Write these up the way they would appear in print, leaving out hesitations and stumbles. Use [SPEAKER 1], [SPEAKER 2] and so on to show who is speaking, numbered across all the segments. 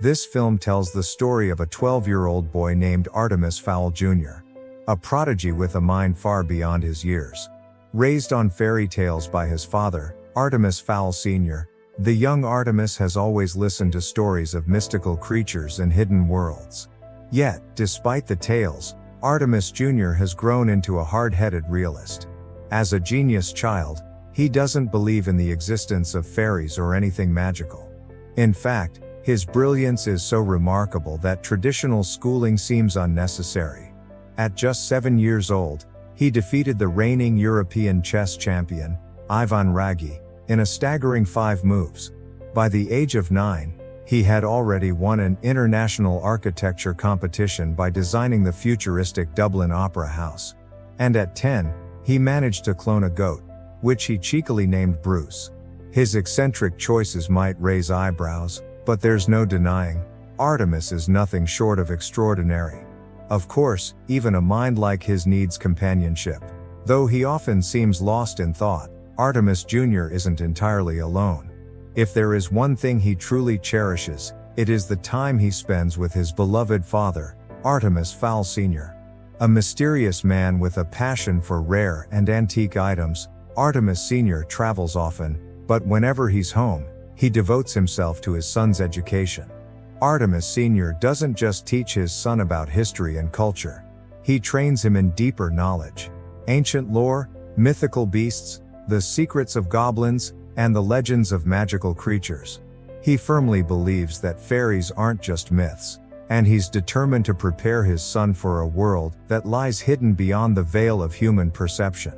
[SPEAKER 1] This film tells the story of a 12-year-old boy named Artemis Fowl Jr., a prodigy with a mind far beyond his years. Raised on fairy tales by his father, Artemis Fowl Sr., the young Artemis has always listened to stories of mystical creatures and hidden worlds. Yet, despite the tales, Artemis Jr. has grown into a hard-headed realist. As a genius child, he doesn't believe in the existence of fairies or anything magical. In fact, his brilliance is so remarkable that traditional schooling seems unnecessary. At just 7 years old, he defeated the reigning European chess champion, Ivan Ragi, in a staggering 5 moves. By the age of 9, he had already won an international architecture competition by designing the futuristic Dublin Opera House. And at 10, he managed to clone a goat, which he cheekily named Bruce. His eccentric choices might raise eyebrows, but there's no denying, Artemis is nothing short of extraordinary. Of course, even a mind like his needs companionship. Though he often seems lost in thought, Artemis Jr. isn't entirely alone. If there is one thing he truly cherishes, it is the time he spends with his beloved father, Artemis Fowl Sr. A mysterious man with a passion for rare and antique items, Artemis Sr. travels often, but whenever he's home, he devotes himself to his son's education. Artemis Sr. doesn't just teach his son about history and culture. He trains him in deeper knowledge. Ancient lore, mythical beasts, the secrets of goblins, and the legends of magical creatures. He firmly believes that fairies aren't just myths, and he's determined to prepare his son for a world that lies hidden beyond the veil of human perception.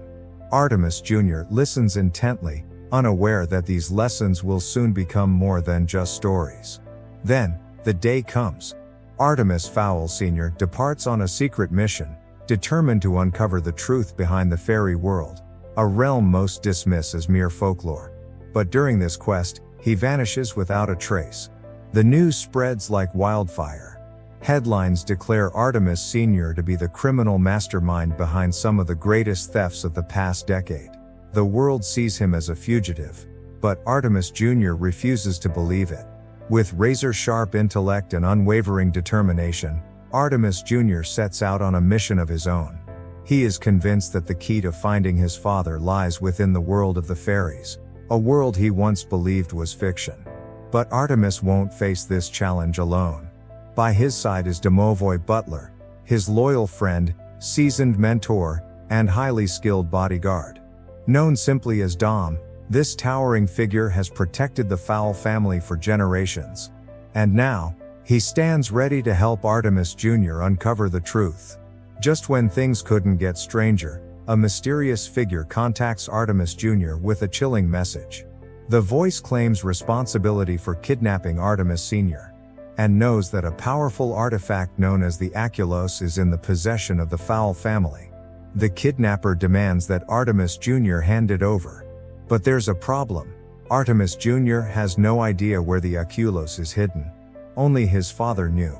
[SPEAKER 1] Artemis Jr. listens intently, unaware that these lessons will soon become more than just stories. Then, the day comes. Artemis Fowl Sr. departs on a secret mission, determined to uncover the truth behind the fairy world, a realm most dismiss as mere folklore. But during this quest, he vanishes without a trace. The news spreads like wildfire. Headlines declare Artemis Sr. to be the criminal mastermind behind some of the greatest thefts of the past decade. The world sees him as a fugitive, but Artemis Jr. refuses to believe it. With razor-sharp intellect and unwavering determination, Artemis Jr. sets out on a mission of his own. He is convinced that the key to finding his father lies within the world of the fairies, a world he once believed was fiction. But Artemis won't face this challenge alone. By his side is Domovoi Butler, his loyal friend, seasoned mentor, and highly skilled bodyguard. Known simply as Dom, this towering figure has protected the Fowl family for generations. And now, he stands ready to help Artemis Jr. uncover the truth. Just when things couldn't get stranger, a mysterious figure contacts Artemis Jr. with a chilling message. The voice claims responsibility for kidnapping Artemis Sr. and knows that a powerful artifact known as the Aculos is in the possession of the Fowl family. The kidnapper demands that Artemis Jr. hand it over. But there's a problem. Artemis Jr. has no idea where the Aculos is hidden. Only his father knew.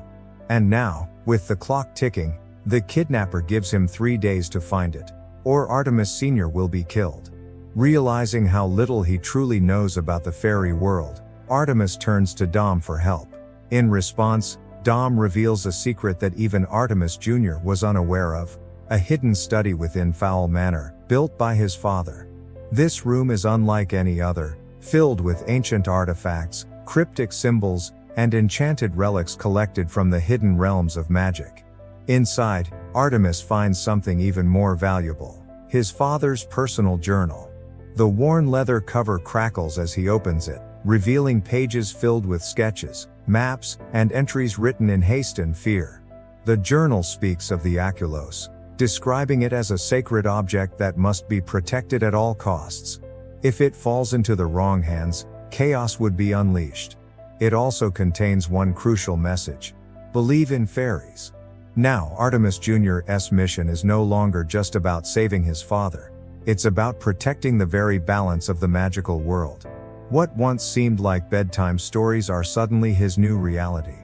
[SPEAKER 1] And now, with the clock ticking, the kidnapper gives him 3 days to find it, or Artemis Sr. will be killed. Realizing how little he truly knows about the fairy world, Artemis turns to Dom for help. In response, Dom reveals a secret that even Artemis Jr. was unaware of, a hidden study within Fowl Manor, built by his father. This room is unlike any other, filled with ancient artifacts, cryptic symbols, and enchanted relics collected from the hidden realms of magic. Inside, Artemis finds something even more valuable: his father's personal journal. The worn leather cover crackles as he opens it, revealing pages filled with sketches, maps, and entries written in haste and fear. The journal speaks of the Aculos, describing it as a sacred object that must be protected at all costs. If it falls into the wrong hands, chaos would be unleashed. It also contains one crucial message: believe in fairies. Now Artemis Jr.'s mission is no longer just about saving his father. It's about protecting the very balance of the magical world. What once seemed like bedtime stories are suddenly his new reality.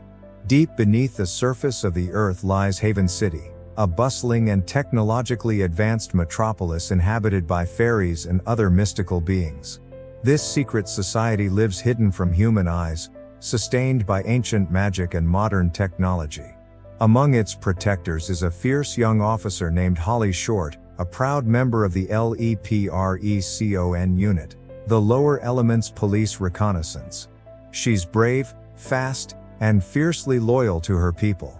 [SPEAKER 1] Deep beneath the surface of the earth lies Haven City, a bustling and technologically advanced metropolis inhabited by fairies and other mystical beings. This secret society lives hidden from human eyes, sustained by ancient magic and modern technology. Among its protectors is a fierce young officer named Holly Short, a proud member of the LEPRECON unit, the Lower Elements Police Reconnaissance. She's brave, fast, and fiercely loyal to her people.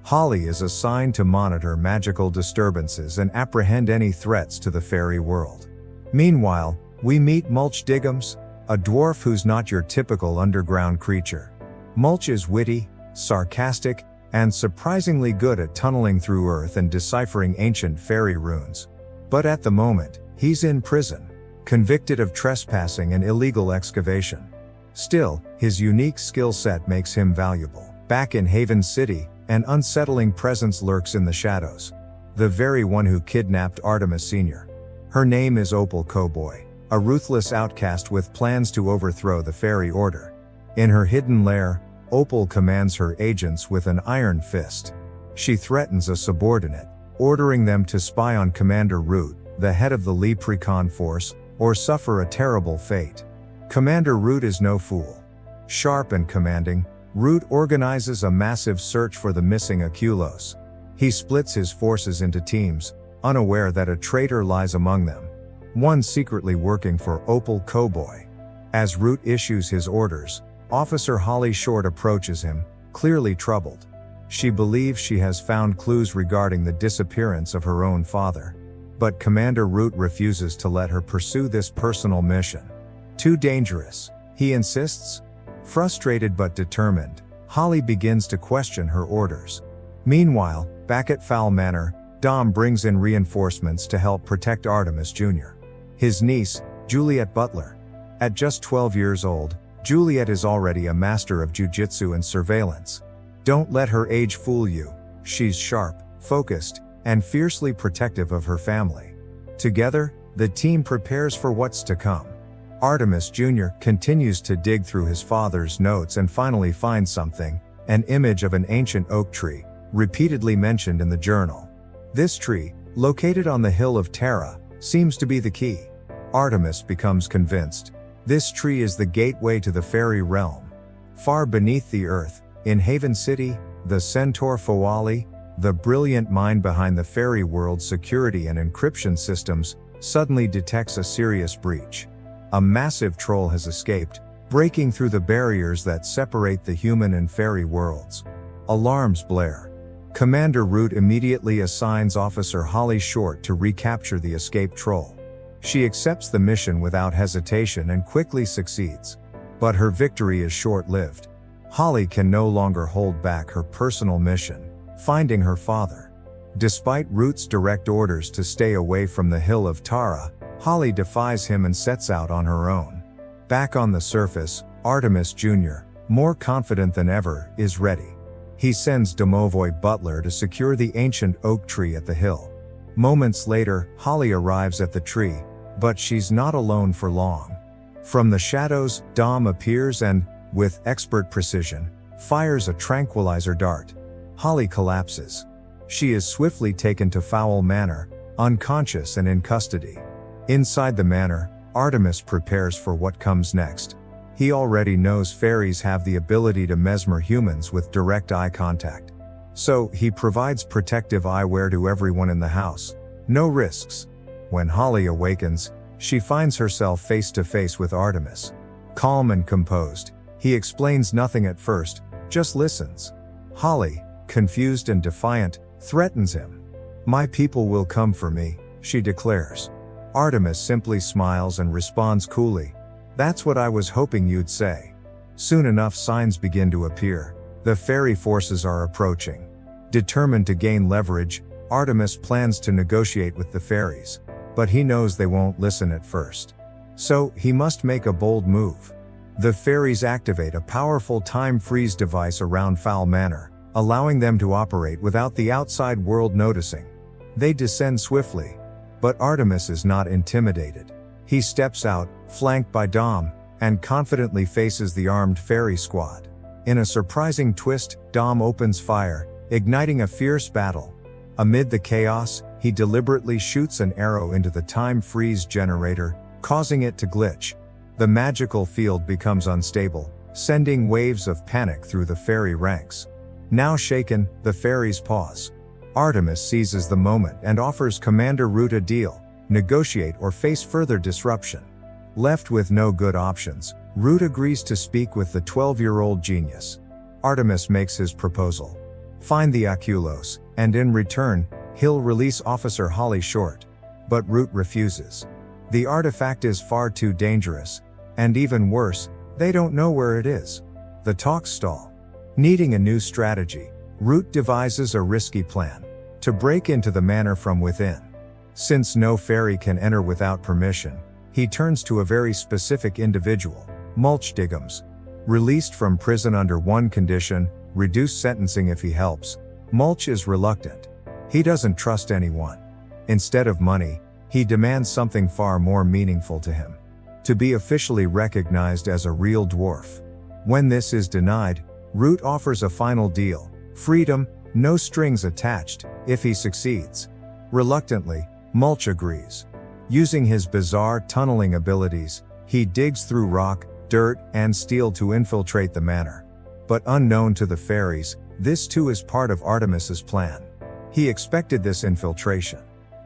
[SPEAKER 1] Holly is assigned to monitor magical disturbances and apprehend any threats to the fairy world. Meanwhile, we meet Mulch Diggums, a dwarf who's not your typical underground creature. Mulch is witty, sarcastic, and surprisingly good at tunneling through earth and deciphering ancient fairy runes. But at the moment, he's in prison, convicted of trespassing and illegal excavation. Still, his unique skill set makes him valuable. Back in Haven City, an unsettling presence lurks in the shadows. The very one who kidnapped Artemis Sr. Her name is Opal Cowboy, a ruthless outcast with plans to overthrow the fairy order. In her hidden lair, Opal commands her agents with an iron fist. She threatens a subordinate, ordering them to spy on Commander Root, the head of the Leprechaun force, or suffer a terrible fate. Commander Root is no fool. Sharp and commanding, Root organizes a massive search for the missing Aculos. He splits his forces into teams, unaware that a traitor lies among them, one secretly working for Opal Cowboy. As Root issues his orders, Officer Holly Short approaches him, clearly troubled. She believes she has found clues regarding the disappearance of her own father. But Commander Root refuses to let her pursue this personal mission. Too dangerous, he insists. Frustrated but determined, Holly begins to question her orders. Meanwhile, back at Fowl Manor, Dom brings in reinforcements to help protect Artemis Jr. His niece, Juliet Butler. At just 12 years old, Juliet is already a master of jujitsu and surveillance. Don't let her age fool you. She's sharp, focused, and fiercely protective of her family. Together, the team prepares for what's to come. Artemis Jr. continues to dig through his father's notes and finally finds something, an image of an ancient oak tree, repeatedly mentioned in the journal. This tree, located on the hill of Terra, seems to be the key. Artemis becomes convinced. This tree is the gateway to the fairy realm. Far beneath the earth, in Haven City, the centaur Fawali, the brilliant mind behind the fairy world's security and encryption systems, suddenly detects a serious breach. A massive troll has escaped, breaking through the barriers that separate the human and fairy worlds. Alarms blare. Commander Root immediately assigns Officer Holly Short to recapture the escaped troll. She accepts the mission without hesitation and quickly succeeds. But her victory is short-lived. Holly can no longer hold back her personal mission, finding her father. Despite Root's direct orders to stay away from the Hill of Tara, Holly defies him and sets out on her own. Back on the surface, Artemis Jr., more confident than ever, is ready. He sends Domovoy Butler to secure the ancient oak tree at the hill. Moments later, Holly arrives at the tree, but she's not alone for long. From the shadows, Dom appears and, with expert precision, fires a tranquilizer dart. Holly collapses. She is swiftly taken to Fowl Manor, unconscious and in custody. Inside the manor, Artemis prepares for what comes next. He already knows fairies have the ability to mesmer humans with direct eye contact. So, he provides protective eyewear to everyone in the house. No risks. When Holly awakens, she finds herself face to face with Artemis. Calm and composed, he explains nothing at first, just listens. Holly, confused and defiant, threatens him. "My people will come for me," she declares. Artemis simply smiles and responds coolly, "That's what I was hoping you'd say." Soon enough signs begin to appear. The fairy forces are approaching. Determined to gain leverage, Artemis plans to negotiate with the fairies. But he knows they won't listen at first. So, he must make a bold move. The fairies activate a powerful time freeze device around Fowl Manor, allowing them to operate without the outside world noticing. They descend swiftly. But Artemis is not intimidated. He steps out, flanked by Dom, and confidently faces the armed fairy squad. In a surprising twist, Dom opens fire, igniting a fierce battle. Amid the chaos, he deliberately shoots an arrow into the time freeze generator, causing it to glitch. The magical field becomes unstable, sending waves of panic through the fairy ranks. Now shaken, the fairies pause. Artemis seizes the moment and offers Commander Root a deal: negotiate or face further disruption. Left with no good options, Root agrees to speak with the 12-year-old genius. Artemis makes his proposal. Find the Aculos, and in return, he'll release Officer Holly Short. But Root refuses. The artifact is far too dangerous, and even worse, they don't know where it is. The talks stall. Needing a new strategy, Root devises a risky plan: to break into the manor from within. Since no fairy can enter without permission, he turns to a very specific individual, Mulch Diggums. Released from prison under one condition: reduced sentencing if he helps. Mulch is reluctant. He doesn't trust anyone. Instead of money, he demands something far more meaningful to him: to be officially recognized as a real dwarf. When this is denied, Root offers a final deal: freedom, no strings attached, if he succeeds. Reluctantly, Mulch agrees. Using his bizarre tunneling abilities, he digs through rock, dirt, and steel to infiltrate the manor. But unknown to the fairies, this too is part of Artemis's plan. He expected this infiltration.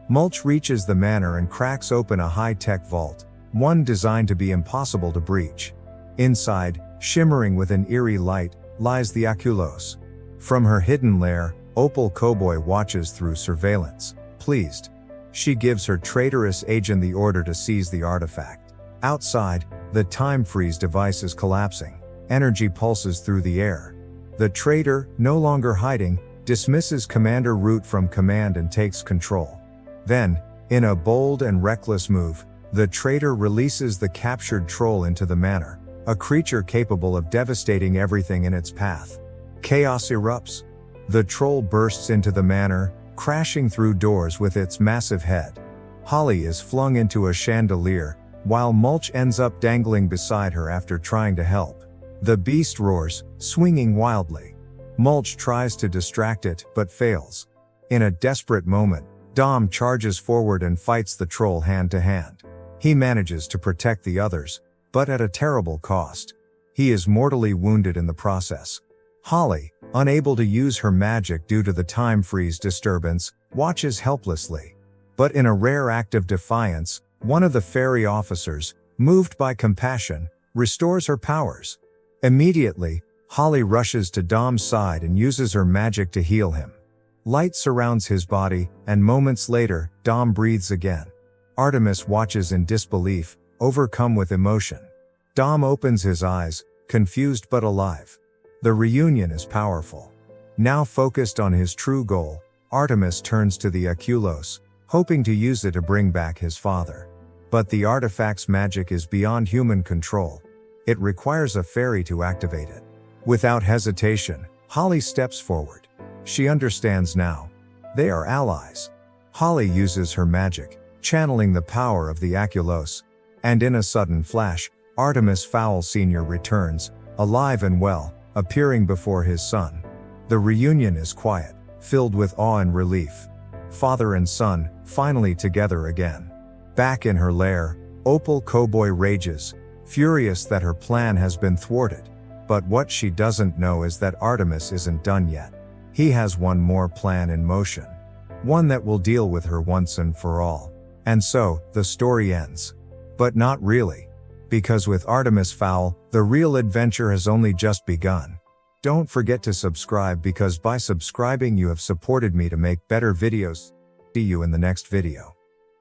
[SPEAKER 1] Mulch reaches the manor and cracks open a high-tech vault, one designed to be impossible to breach. Inside, shimmering with an eerie light, lies the Aculos. From her hidden lair, Opal Cowboy watches through surveillance. Pleased, she gives her traitorous agent the order to seize the artifact. Outside, the time freeze device is collapsing. Energy pulses through the air. The traitor, no longer hiding, dismisses Commander Root from command and takes control. Then, in a bold and reckless move, the traitor releases the captured troll into the manor, a creature capable of devastating everything in its path. Chaos erupts. The troll bursts into the manor, crashing through doors with its massive head. Holly is flung into a chandelier, while Mulch ends up dangling beside her after trying to help. The beast roars, swinging wildly. Mulch tries to distract it, but fails. In a desperate moment, Dom charges forward and fights the troll hand to hand. He manages to protect the others, but at a terrible cost. He is mortally wounded in the process. Holly, unable to use her magic due to the time freeze disturbance, watches helplessly. But in a rare act of defiance, one of the fairy officers, moved by compassion, restores her powers. Immediately, Holly rushes to Dom's side and uses her magic to heal him. Light surrounds his body, and moments later, Dom breathes again. Artemis watches in disbelief, overcome with emotion. Dom opens his eyes, confused but alive. The reunion is powerful. Now focused on his true goal, Artemis turns to the Aculos, hoping to use it to bring back his father. But the artifact's magic is beyond human control. It requires a fairy to activate it. Without hesitation, Holly steps forward. She understands now. They are allies. Holly uses her magic, channeling the power of the Aculos. And in a sudden flash, Artemis Fowl Sr. returns, alive and well, appearing before his son. The reunion is quiet, filled with awe and relief. Father and son, finally together again. Back in her lair, Opal Cowboy rages, furious that her plan has been thwarted. But what she doesn't know is that Artemis isn't done yet. He has one more plan in motion. One that will deal with her once and for all. And so, the story ends. But not really. Because with Artemis Fowl, the real adventure has only just begun. Don't forget to subscribe, because by subscribing you have supported me to make better videos. See you in the next video.